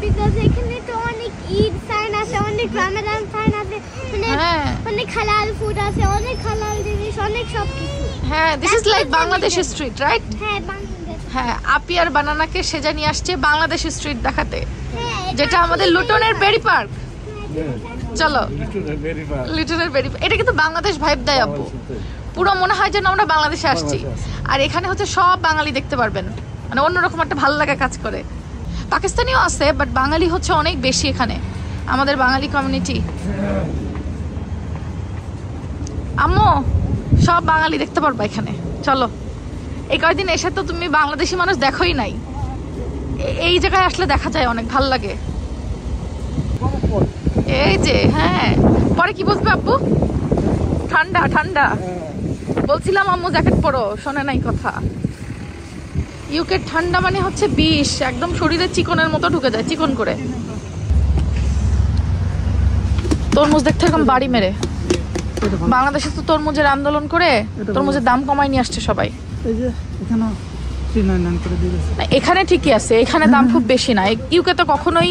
Because এখানে তো অনেক ঈদ সাইন আছে, অনেক রমাদান সাইন আছে, অনেক হালাল ফুড আছে, অনেক হালাল জিনিস, অনেক সব কিছু। হ্যাঁ, this is like Bangladesh street, right? হ্যাঁ, বাংলাদেশ। হ্যাঁ, আপি আর বানানাকে সেজা নিয়ে আসছে বাংলাদেশ স্ট্রিট দেখাতে, যেটা আমাদের লুটনের বেরি পার্ক। চলো, লিটনের বেরি, এটা কিন্তু বাংলাদেশ ভাইব দেয় আপু, পুরো মনে হয় যেন আমরা বাংলাদেশে আসছি। আর এখানে হচ্ছে সব বাঙালি দেখতে পারবেন, মানে অন্যরকম একটা ভালো লাগা কাজ করে। পাকিস্তানিও আছে, বাট বাঙালি হচ্ছে অনেক বেশি এখানে, আমাদের বাঙালি কমিউনিটি। আম্মু, সব বাঙালি দেখতে পারবা এখানে। চলো, এই কয়দিন এসে তো তুমি বাংলাদেশি মানুষ দেখোই নাই, এই জায়গায় আসলে দেখা যায়, অনেক ভাল লাগে। এই যে, হ্যাঁ, পরে কি বলবে আব্বু? ঠান্ডা ঠান্ডা বলছিলাম, আম্মু জ্যাকেট পরো, শোনে নাই কথা। ইউকে ঠান্ডা মানে হচ্ছে বিষ, একদম শরীরে চিকনের মতো ঢুকে যায়, চিকন করে। তরমুজ দেখতে এরকম বাড়ি মেরে। বাংলাদেশে তো তরমুজের আন্দোলন করে তরমুজের দাম কমাই নিয়ে আসছে সবাই। এখানে ঠিকই আছে, এখানে দাম খুব বেশি না। ইউকে তো কখনোই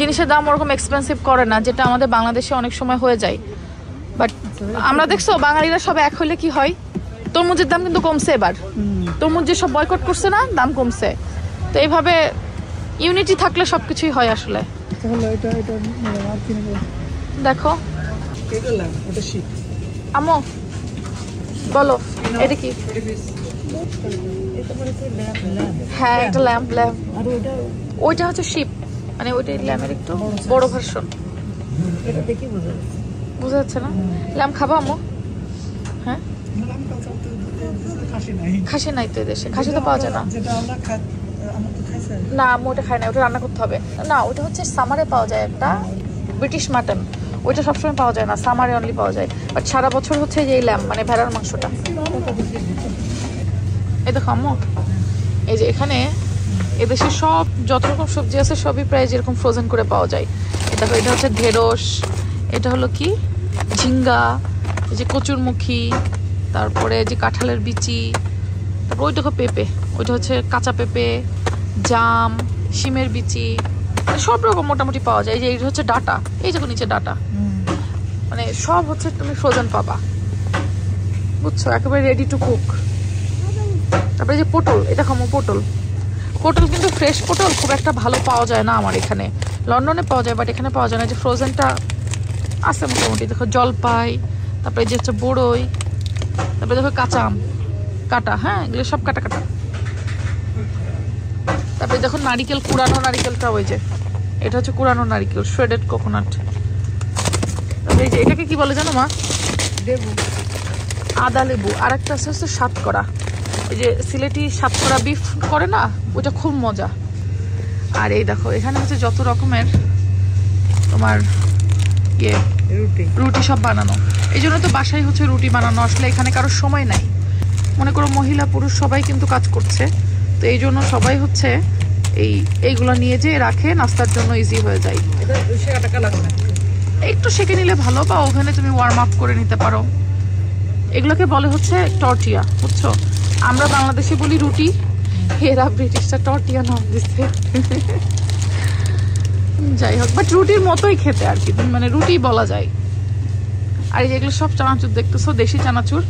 জিনিসের দাম ওরকম এক্সপেন্সিভ করে না, যেটা আমাদের বাংলাদেশে অনেক সময় হয়ে যায়। বাট আমরা দেখছো বাঙালিরা সব এক হইলে কি হয়, তরমুজের দাম কিন্তু কমছে এবার। তরমুজ যে সব বয়কট করছে না, দাম কমছে। তো এইভাবে ইউনিটি থাকলে সবকিছুই হয় আসলে। দেখো আম্মু, বলো এটা কি? হ্যাঁ, এটা ল্যাম্প। ওইটা হচ্ছে শিপ, মানে ওইটা ল্যাম্পের একটু বড় ভার্সন। বুঝা যাচ্ছে না? ল্যাম্প খাবা আম্মু? হ্যাঁ, খাসি নাই তো এদেশে, খাসি তো পাওয়া যায় না। না আম্মু ওটা খাই না, ওটা রান্না করতে হবে। না, ওটা হচ্ছে সামারে পাওয়া যায়, একটা ব্রিটিশ মাটন, ওইটা সবসময় পাওয়া যায় না, সামারে অনলি পাওয়া যায়। বাট সারা বছর হচ্ছে যে ল্যাম্প, মানে ভেড়ার মাংসটা। এই দেখো আম্মু, এই যে এখানে এদেশে সব যত রকম সবজি আছে সবই প্রায় যেরকম ফ্রোজেন করে পাওয়া যায়। এটা হচ্ছে ঢেঁড়স, এটা হলো কি ঝিঙ্গা, এই যে কচুরমুখী, তারপরে যে কাঁঠালের বিচি, তারপর ওই দেখো পেঁপে, ওইটা হচ্ছে কাঁচা পেঁপে, জাম, শিমের বিচি, সব রকম মোটামুটি পাওয়া যায়। এই যে এইটা হচ্ছে ডাটা, এই দেখো নিচে ডাটা, মানে সব হচ্ছে তুমি ফ্রোজেন পাবা, বুঝছো, একেবারে রেডি টু কুক। তারপরে যে পটল, এটা খামো পটল কিন্তু ফ্রেশ পটল খুব একটা ভালো পাওয়া যায় না আমার এখানে। লন্ডনে পাওয়া যায়, বাট এখানে পাওয়া যায় না। যে ফ্রোজেনটা আছে মোটামুটি। দেখো জলপাই, তারপরে যে হচ্ছে বড়ই, তারপরে দেখো কাঁচা আম কাটা, হ্যাঁ এগুলো সব কাটা। তারপরে দেখো নারিকেল, কুড়ানো নারিকেলটা, ওই যে এটা হচ্ছে কুড়ানো নারিকেল, শ্রেডেড কোকোনাট। তারপরে এই যে এটাকে কি বলে জানো মা? লেবু, আদা লেবু। আর একটা আছে হচ্ছে সাতকরা, ওই যে সিলেটি সাতকরা বিফ করে না, ওটা খুব মজা। আর এই দেখো এখানে হচ্ছে যত রকমের তোমার রুটি সব বানানো। এই জন্য তো বাসায় হচ্ছে রুটি বানানো, আসলে এখানে কারো সময় নাই। মনে করো মহিলা পুরুষ সবাই কিন্তু কাজ করছে, তো এই জন্য সবাই হচ্ছে এইগুলো নিয়ে যে রাখে, নাস্তার জন্য ইজি হয়ে যায়। একটু সেঁকে নিলে ভালো, বা ওখানে তুমি ওয়ার্ম আপ করে নিতে পারো। এগুলোকে বলে হচ্ছে টর্টিয়া, বুঝছো? আমরা বাংলাদেশে বলি রুটি, এরা ব্রিটিশরা টর্টিয়া নাম দিচ্ছে। যাই হোক, বাট রুটির মতোই খেতে আর কি, মানে রুটি বলা যায়। আর এই যেগুলো সব চানাচুর দেখতেছো, দেশি চানাচুর,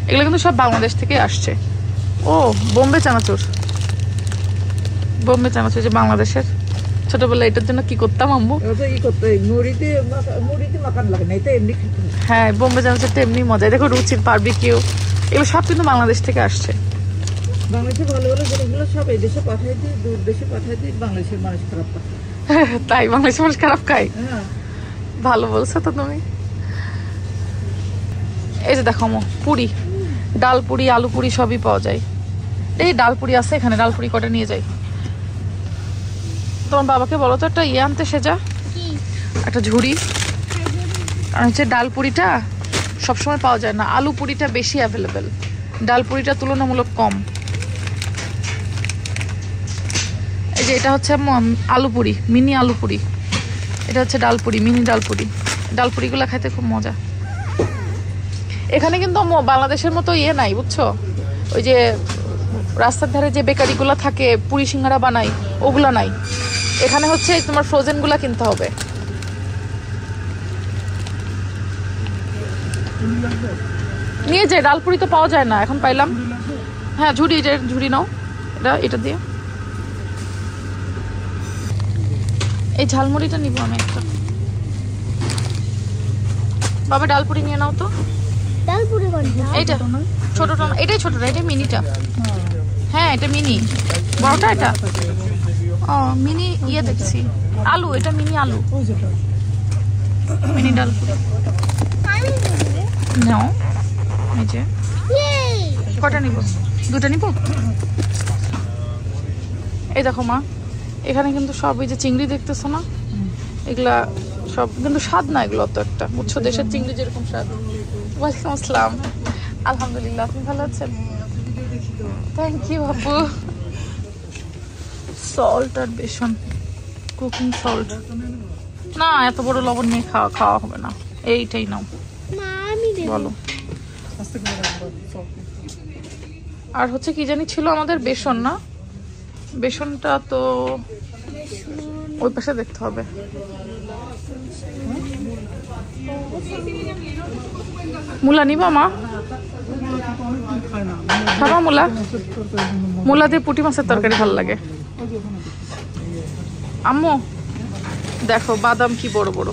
এগুলো কিন্তু সব বাংলাদেশ থেকে আসছে। ও বোম্বে চানাচুর যে বাংলাদেশের। ছোটবেলায় এটার জন্য কি করতাম আম্মু? হ্যাঁ, বোম্বে চানাচুরটা এমনি মজা। দেখো রুচির বারবিকিউ, এগুলো সব কিন্তু বাংলাদেশ থেকে আসছে। তাই বাংলাদেশের মানুষ খারাপ খায়? ভালো বলছো তো তুমি। এই যে দেখো পুরি, ডাল পুরি, আলু পুরি সবই পাওয়া যায়। এই ডাল পুরি আছে এখানে, ডাল পুরি কটা নিয়ে যাই। তোমার বাবাকে বলো তো একটা ইয়ে আনতে, সেজা একটা ঝুড়ি। কারণ হচ্ছে ডাল পুরিটা সবসময় পাওয়া যায় না, আলু পুরিটা বেশি অ্যাভেলেবেল, ডাল পুরিটা তুলনামূলক কম। এই যে এটা হচ্ছে আলু পুরি, মিনি আলু পুরি। এটা হচ্ছে ডাল পুরি, মিনি ডাল পুরি। ডাল পুরিগুলো খাইতে খুব মজা। এখানে কিন্তু বাংলাদেশের মতো ইয়ে নাই, বুঝছো? ওই যে রাস্তার ধারে যে বেকারিগুলো থাকে, পুরি সিঙ্গারা বানাই, ওগুলা নাই। এখানে হচ্ছে তোমার ফ্রোজেন গুলা কিনতে হবে। নিয়ে যাই, ডালপুরি তো পাওয়া যায় না এখন, পাইলাম। হ্যাঁ ঝুড়ি নাও, এটা দিয়ে। এই ঝালমুড়িটা নিবো আমি একটা। বাবা ডালপুরি নিয়ে নাও তো। ডালপুরি কোনটা? এইটা ছোটটা না, এটাই ছোটটা, এটা মিনিটা। হ্যাঁ এটা মিনি, বড়টা এটা। ও মিনি ইয়ে দেখছি, আলু, এটা মিনি আলু, মিনি ডালপুরি নাও। এই যে কটা নিব? দুটা নিব। এই দেখো মা, এখানে কিন্তু সব এই যে চিংড়ি দেখতেছো না, এগুলা সব কিন্তু স্বাদ না এগুলো তো একটা, বুঝছো, দেশের চিংড়ি যেরকম স্বাদ। ওয়ালাইকুম আসসালাম, আলহামদুলিল্লাহ, আপনি ভালো আছেন? থ্যাংক ইউ আপু। সল্ট আর বেসন, কুকিং সল্ট না, এত বড় লবণ নিয়ে খাওয়া হবে না, এইটাই নাও। বলো। আর হচ্ছে কি জানি ছিল আমাদের, বেসন না, বেসনটা তো ওই পাশে দেখতে হবে। মূলা নিবা মা? খাবা মূলা? মূলা দিয়ে পুঁটি মাছের তরকারি ভালো লাগে। আম্মু দেখো বাদাম কি বড় বড়,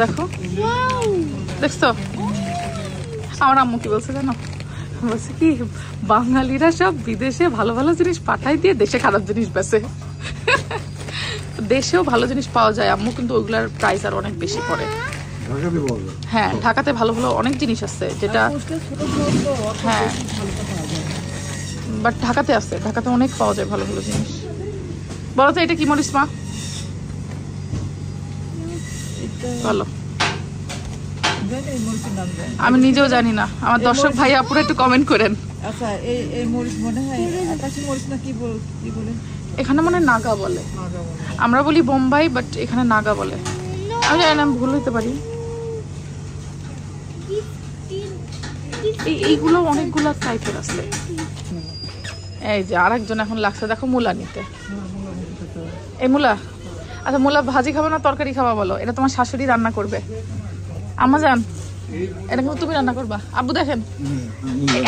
দেখো, দেখছো? আমার আম্মু কি বলছে জানো? বলছে কি, বাঙালিরা সব বিদেশে ভালো ভালো জিনিস পাঠাই দিয়ে দেশে খারাপ জিনিস বেচে। দেশেও ভালো জিনিস পাওয়া যায় আম্মু, কিন্তু ওইগুলার প্রাইস আর অনেক বেশি পড়ে। হ্যাঁ ঢাকাতে ভালো ভালো অনেক জিনিস আছে যেটা, হ্যাঁ বাট ঢাকাতে আছে, ঢাকাতে অনেক পাওয়া যায় ভালো ভালো জিনিস। বলো তো এটা কি মরিচ মা? বলো। আমি নিজেও জানি না, আমার দর্শক ভাই আপুরা একটু কমেন্ট করেন। আচ্ছা এই মরিচ মনে হয় আকাশি মরিচ না, কি বলে এখানে মনে হয় নাগা বলে, আমরা বলি বোম্বাই, বাট এখানে নাগা বলে। আমি জানি না, আমি ভুল হইতে পারি। এইগুলো অনেকগুলো টাইপের আছে। এই যে আরেকজন এখন লাগছে দেখো মূলা নিতে। এই মূলা, আচ্ছা মূলা ভাজি খাবো না তরকারি খাবা বলো? এটা তোমার শাশুড়ি রান্না করবে। আম্মা জান, এটা কিন্তু তুমি রান্না করবা। আব্বু দেখেন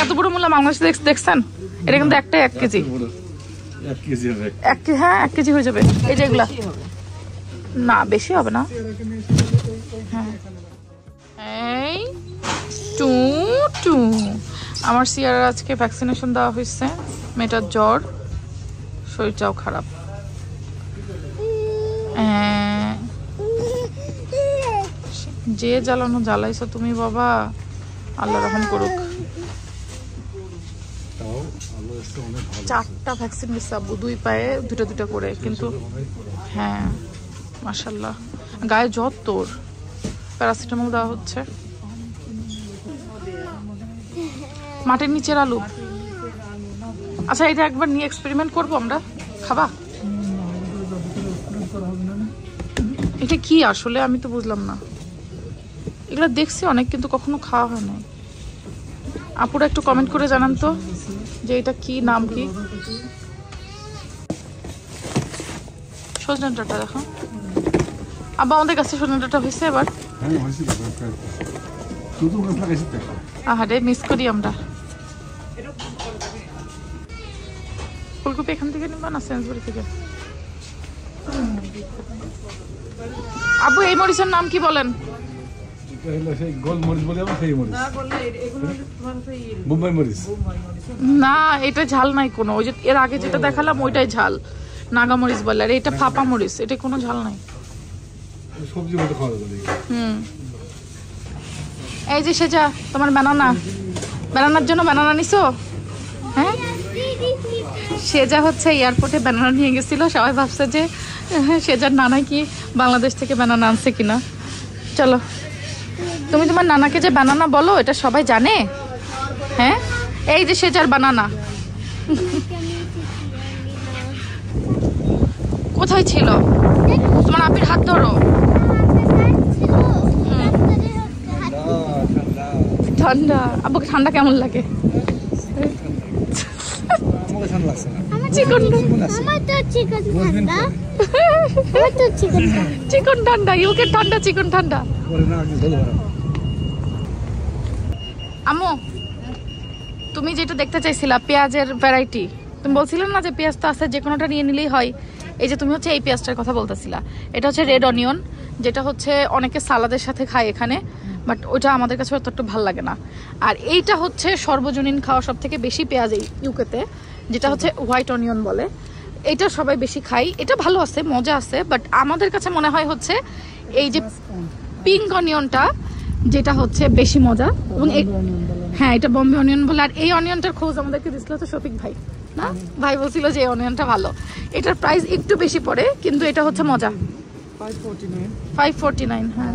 এত বড় মূলা বাংলাদেশে দেখছেন? এটা কিন্তু একটাই 1 কেজি। হ্যাঁ 1 কেজি হয়ে যাবে। এই যে এগুলা না, বেশি হবে না। হ্যাঁ এই টু আমার সিয়ার আজকে ভ্যাকসিনেশন দেওয়া হয়েছে, মেয়েটার জ্বর, শরীরটাও খারাপ। যে জ্বালানো জ্বালাইছো তুমি বাবা, আল্লাহ রহম করুক। 4টা ভ্যাকসিন দিচ্ছে আব্বু, 2 পায়ে 2টা করে, কিন্তু হ্যাঁ মাশাআল্লাহ। গায়ে জ্বর তোর, প্যারাসিটামল দেওয়া হচ্ছে। মাটির নিচের আলু, আচ্ছা এটা একবার নিয়ে এক্সপেরিমেন্ট করবো আমরা, খাবা? এটা কি আসলে আমি তো বুঝলাম না, এগুলো দেখছি অনেক কিন্তু কখনো খাওয়া হয় না। আপুরা একটু কমেন্ট করে জানান তো যে এটা কি, নাম কি? সজনে ডাঁটা দেখো আব্বা, আমাদের কাছে সজনে ডাঁটা হয়েছে এবার। আহারে মিস করি আমরা। ফুলকপি এখান থেকে নিবা না সেন্সবাড়ি থেকে? আব্বু এই মরিচের নাম কি বলেন? না এটা ঝাল নাই কোনো, ওই যে এর আগে যেটা দেখালাম ওইটাই ঝাল, নাগা মরিচ বলে। আর এটা ফাপা মরিচ, এটা কোনো ঝাল নাই। এই যে সেজা তোমার ব্যানানার জন্য ব্যানানা নিছো? হ্যাঁ সেজা হচ্ছে এয়ারপোর্টে ব্যানানা নিয়ে গেছিল, সবাই ভাবছে যে সেজার নানা কি বাংলাদেশ থেকে ব্যানানা আনছে কিনা। চলো, তুমি তোমার নানাকে যে বানানা বলো এটা সবাই জানে। হ্যাঁ এই যে সেজার বানানা কোথায় ছিল? তোমার আপির হাত ধরো। ঠান্ডা, আব্বুকে ঠান্ডা কেমন লাগে? চিকন আমার তো চিকন ঠান্ডা আমার তো চিকন ঠান্ডা ইউকে ঠান্ডা চিকন ঠান্ডা। আম্মু তুমি যেটা দেখতে চাইছিলা পেঁয়াজের ভ্যারাইটি, তুমি বলছিলে না যে পেঁয়াজ তো আছে যে কোনোটা নিয়ে নিলেই হয়। এই যে তুমি হচ্ছে এই পেঁয়াজটার কথা বলতেছিলা, এটা হচ্ছে রেড অনিয়ন, যেটা হচ্ছে অনেকে সালাদের সাথে খায় এখানে, বাট ওটা আমাদের কাছে অতটা ভালো লাগে না। আর এইটা হচ্ছে সর্বজনীন খাওয়া সব থেকে বেশি পেঁয়াজ এই ইউকেতে, যেটা হচ্ছে হোয়াইট অনিয়ন বলে। এটা সবাই বেশি খাই, এটা ভালো আছে, মজা আছে, বাট আমাদের কাছে মনে হয় হচ্ছে এই যে পিঙ্ক অনিয়নটা যেটা হচ্ছে বেশি মজা। এবং হ্যাঁ এটা বম্বে অনিয়ন বলে। আর এই অনিয়নটার খোঁজ আমাদেরকে দিছিল তো শফিক ভাই, না ভাই বলছিল যে এই অনিয়নটা ভালো। এটার প্রাইস একটু বেশি পড়ে কিন্তু এটা হচ্ছে মজা, 549। হ্যাঁ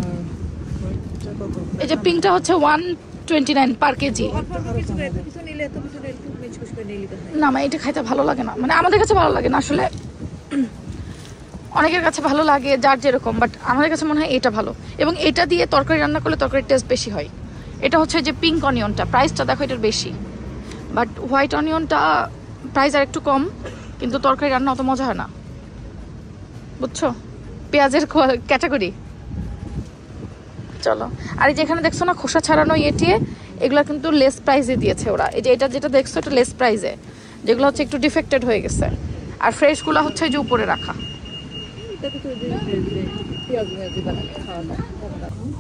এই যে পিঙ্কটা হচ্ছে 129 পার কেজি। না মা এটা খাইতে ভালো লাগে না, মানে আমাদের কাছে ভালো লাগে না আসলে, অনেকের কাছে ভালো লাগে যার যেরকম, বাট আমাদের কাছে মনে হয় এটা ভালো। এবং এটা দিয়ে তরকারি রান্না করলে তরকারির টেস্ট বেশি হয়। এটা হচ্ছে যে পিঙ্ক অনিয়নটা প্রাইসটা দেখো এটার বেশি, বাট হোয়াইট অনিয়নটা প্রাইস আর একটু কম, কিন্তু তরকারি রান্না অত মজা হয় না, বুঝছো পেঁয়াজের ক্যাটাগরি। চলো আর এই যেখানে দেখছো না খোসা ছাড়ানো ইয়েটিয়ে, এগুলো কিন্তু লেস প্রাইসে দিয়েছে ওরা। এই যে এটা যেটা দেখছো এটা লেস প্রাইসে, যেগুলো হচ্ছে একটু ডিফেক্টেড হয়ে গেছে। আর ফ্রেশগুলো হচ্ছে যে উপরে রাখা।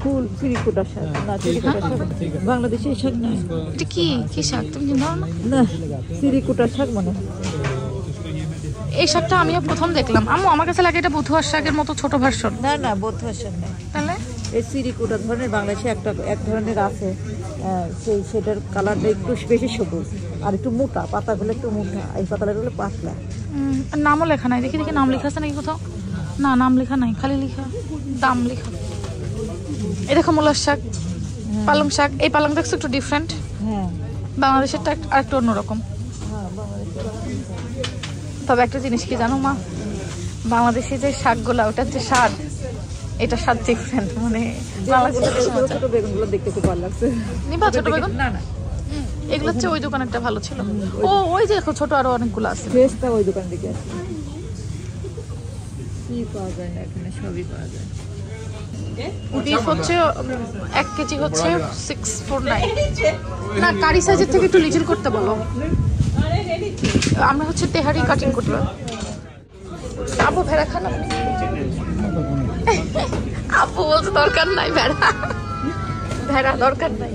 ফুল সিরিকুটা শাক না, সিরিকুটা শাক বাংলাদেশের শাক না। এটা কি কি শাক তুমি জানো না? না সিরিকুটা শাক মনে হয়। এই শাকটা আমিও প্রথম দেখলাম। আম্মু আমার কাছে লাগে এটা বথুয়ার শাকের মতো ছোট ভার্সন। না না বথুয়ার শাক না, তাহলে এই সিরিকুটা ধরনের বাংলাদেশে এক ধরনের আছে, সেটার কালারটা একটু বেশি সবুজ আর একটু মোটা, পাতাগুলো একটু মোটা, এই পাতাগুলো পাতলা। নামও লেখা নাই, দেখি দেখি নাম লেখা আছে নাকি কোথাও? না নাম লেখা নাই, খালি লেখা দাম লেখা। এই দেখো মূলার শাক, পালং শাক। এই পালং দেখছো একটু ডিফারেন্ট, হ্যাঁ বাংলাদেশেরটা আর একটু অন্যরকম। তবে একটা জিনিস কি জানো মা, বাংলাদেশি যে শাকগুলা ওটার যে স্বাদ, এটা স্বাদ ডিফারেন্ট। মানে ছোট বেগুনগুলো দেখতে খুব ভালো লাগছে। নিবা ছোট বেগুন? না না এগুলো হচ্ছে ওই দোকানেরটা ভালো ছিল। ও ওই যে দেখো ছোট আরো অনেকগুলো আছে। ফ্রেশটা ওই দোকান থেকে আসে। কি পাওয়া যায় না এখানে, সবই পাওয়া যায়। বিফ হচ্ছে 1 কেজি হচ্ছে 649। না কারি সাইজের থেকে একটু লিটল করতে বলো, আমরা হচ্ছে তেহারি কাটিং করতে। আবু ভেড়া খান আপনি? আপু বলছে দরকার নাই ভেড়া, ভেড়া দরকার নাই।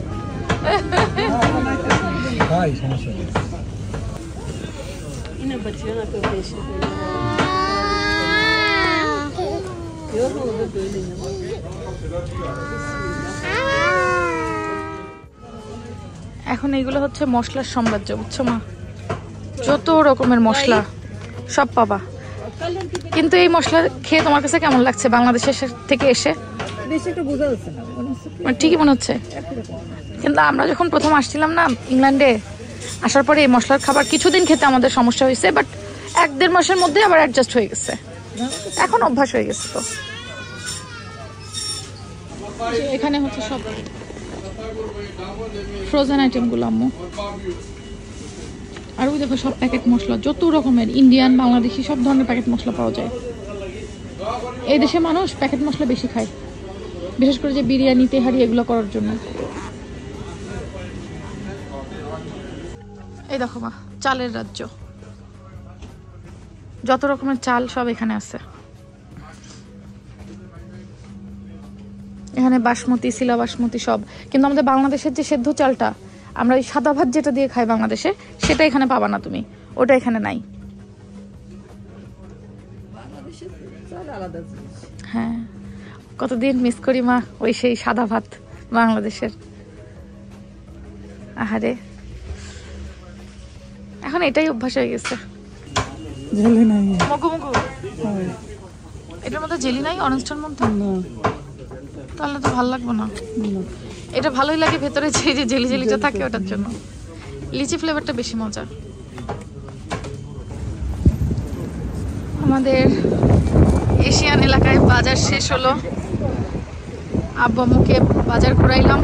এখন এইগুলো হচ্ছে মশলার সাম্রাজ্য, বুঝছো মা? যত রকমের মশলা সব পাবা। কিন্তু এই মশলা খেয়ে তোমার কাছে কেমন লাগছে বাংলাদেশের থেকে এসে? ঠিকই মনে হচ্ছে, কিন্তু আমরা যখন প্রথম আসছিলাম না ইংল্যান্ডে, আসার পরে এই মশলার খাবার কিছুদিন খেতে আমাদের সমস্যা হয়েছে, বাট 1-1.5 মাসের মধ্যে আবার অ্যাডজাস্ট হয়ে গেছে, এখন অভ্যাস হয়ে গেছে। তো এখানে হচ্ছে সব ফ্রোজেন আইটেম গুলো আম্মু। আর ওই দেখো সব প্যাকেট মশলা, যত রকমের ইন্ডিয়ান বাংলাদেশি সব ধরনের প্যাকেট মশলা পাওয়া যায়। এই দেশে মানুষ প্যাকেট মশলা বেশি খায়, বিশেষ করে যে বিরিয়ানি তেহারি এগুলো করার জন্য। এই দেখো মা চালের রাজ্য, যত রকমের চাল সব এখানে আছে। এখানে বাসমতি, শিলা বাসমতি সব। কিন্তু আমাদের বাংলাদেশের যে সেদ্ধ চালটা, আমরা ওই সাদা ভাত যেটা দিয়ে খাই বাংলাদেশে, সেটা এখানে পাবা না তুমি, ওটা এখানে নাই। হ্যাঁ কতদিন মিস করি মা ওই সেই সাদা ভাত বাংলাদেশের। আহারে এখন এটাই অভ্যাস হয়ে গেছে। মগু মগু এটার মধ্যে জেলি নাই, অরেঞ্জটার মধ্যে, তাহলে তো ভালো লাগবে না। এটা ভালোই লাগে ভেতরে যে জেলি জেলিটা থাকে, ওটার জন্য লিচি ফ্লেভারটা বেশি মজা। আমাদের এশিয়ান এলাকায় বাজার শেষ হলো, আব্বু আম্মুকে বাজার ঘুরাইলাম।